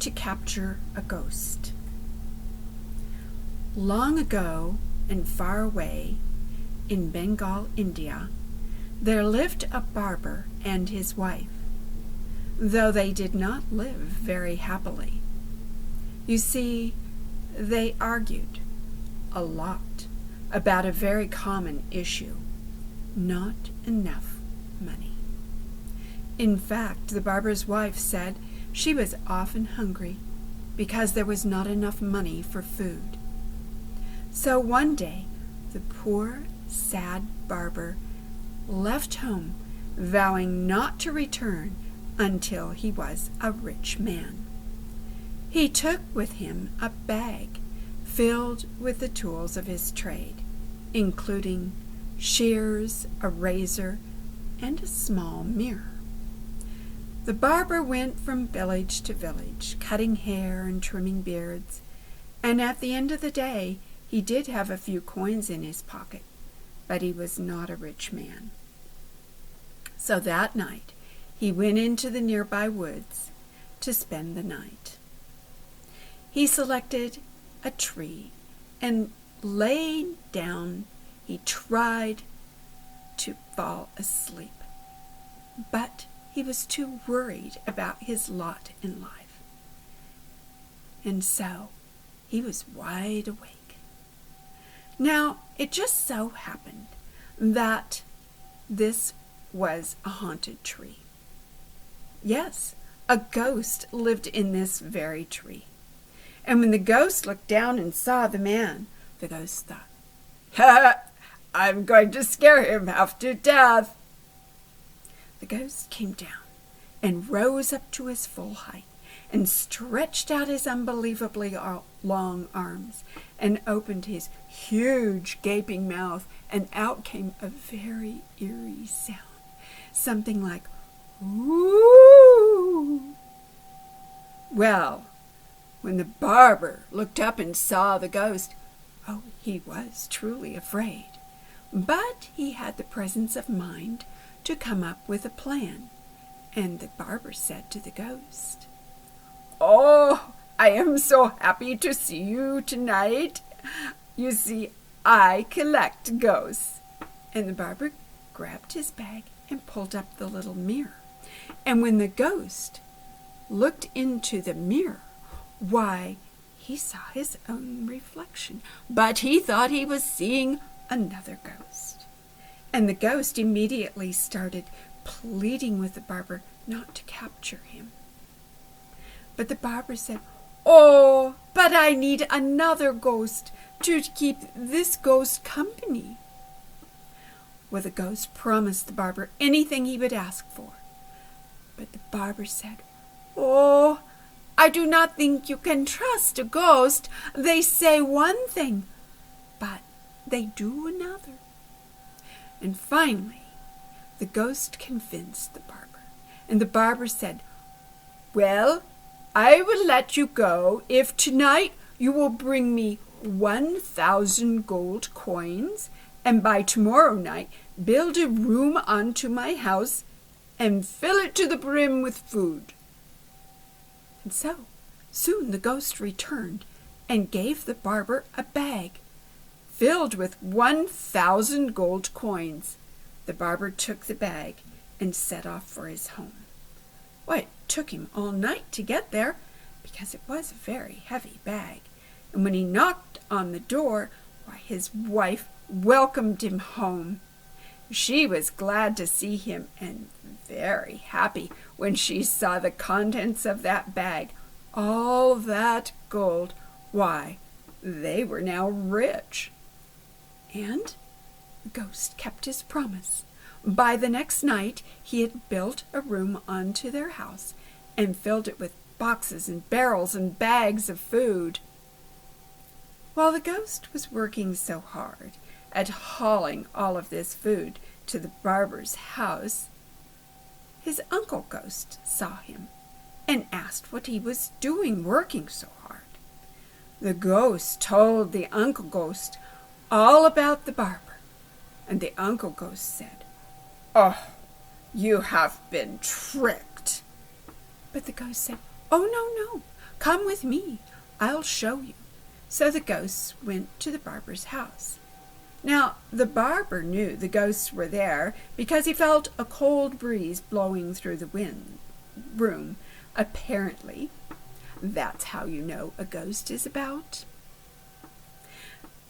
to capture a ghost. Long ago and far away in Bengal, India, there lived a barber and his wife, though they did not live very happily. You see, they argued a lot about a very common issue: not enough money. In fact, the barber's wife said she was often hungry because there was not enough money for food. So one day, the poor, sad barber left home, vowing not to return until he was a rich man. He took with him a bag filled with the tools of his trade, including shears, a razor, and a small mirror. The barber went from village to village, cutting hair and trimming beards, and at the end of the day, he did have a few coins in his pocket, but he was not a rich man. So that night, he went into the nearby woods to spend the night. He selected a tree and laying down, he tried to fall asleep. But he was too worried about his lot in life. And so he was wide awake. Now, it just so happened that this was a haunted tree. Yes, a ghost lived in this very tree. And when the ghost looked down and saw the man, the ghost thought, "Ha! I'm going to scare him half to death." The ghost came down and rose up to his full height and stretched out his unbelievably long arms and opened his huge gaping mouth, and out came a very eerie sound, something like, "Ooh." Well, when the barber looked up and saw the ghost, he was truly afraid. But he had the presence of mind to come up with a plan, and the barber said to the ghost, "Oh, I am so happy to see you tonight. You see, I collect ghosts." And the barber grabbed his bag and pulled up the little mirror. And when the ghost looked into the mirror, why, he saw his own reflection, but he thought he was seeing another ghost. And the ghost immediately started pleading with the barber not to capture him. But the barber said, "Oh, but I need another ghost to keep this ghost company." Well, the ghost promised the barber anything he would ask for. But the barber said, "Oh, I do not think you can trust a ghost. They say one thing, but they do another." And finally, the ghost convinced the barber. And the barber said, "Well, I will let you go if tonight you will bring me 1,000 gold coins, and by tomorrow night build a room onto my house and fill it to the brim with food." And so soon the ghost returned and gave the barber a bag filled with 1,000 gold coins. The barber took the bag and set off for his home. Well, it took him all night to get there because it was a very heavy bag. And when he knocked on the door, why, his wife welcomed him home. She was glad to see him and very happy when she saw the contents of that bag. All that gold, why, they were now rich. And the ghost kept his promise. By the next night, he had built a room onto their house and filled it with boxes and barrels and bags of food. While the ghost was working so hard at hauling all of this food to the barber's house, his uncle ghost saw him and asked what he was doing working so hard. The ghost told the uncle ghost all about the barber, and the uncle ghost said, "Oh, you have been tricked." But the ghost said, "Oh, no, Come with me, I'll show you." So the ghosts went to the barber's house. Now, the barber knew the ghosts were there because he felt a cold breeze blowing through the room. Apparently, that's how you know a ghost is about.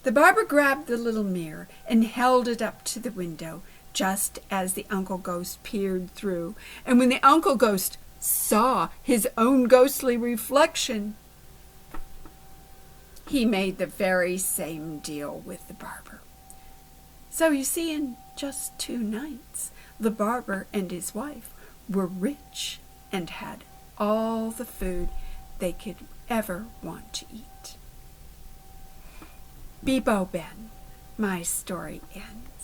The barber grabbed the little mirror and held it up to the window just as the uncle ghost peered through. And when the uncle ghost saw his own ghostly reflection, he made the very same deal with the barber. So you see, in just 2 nights, the barber and his wife were rich and had all the food they could ever want to eat. Bebo Ben, my story ends.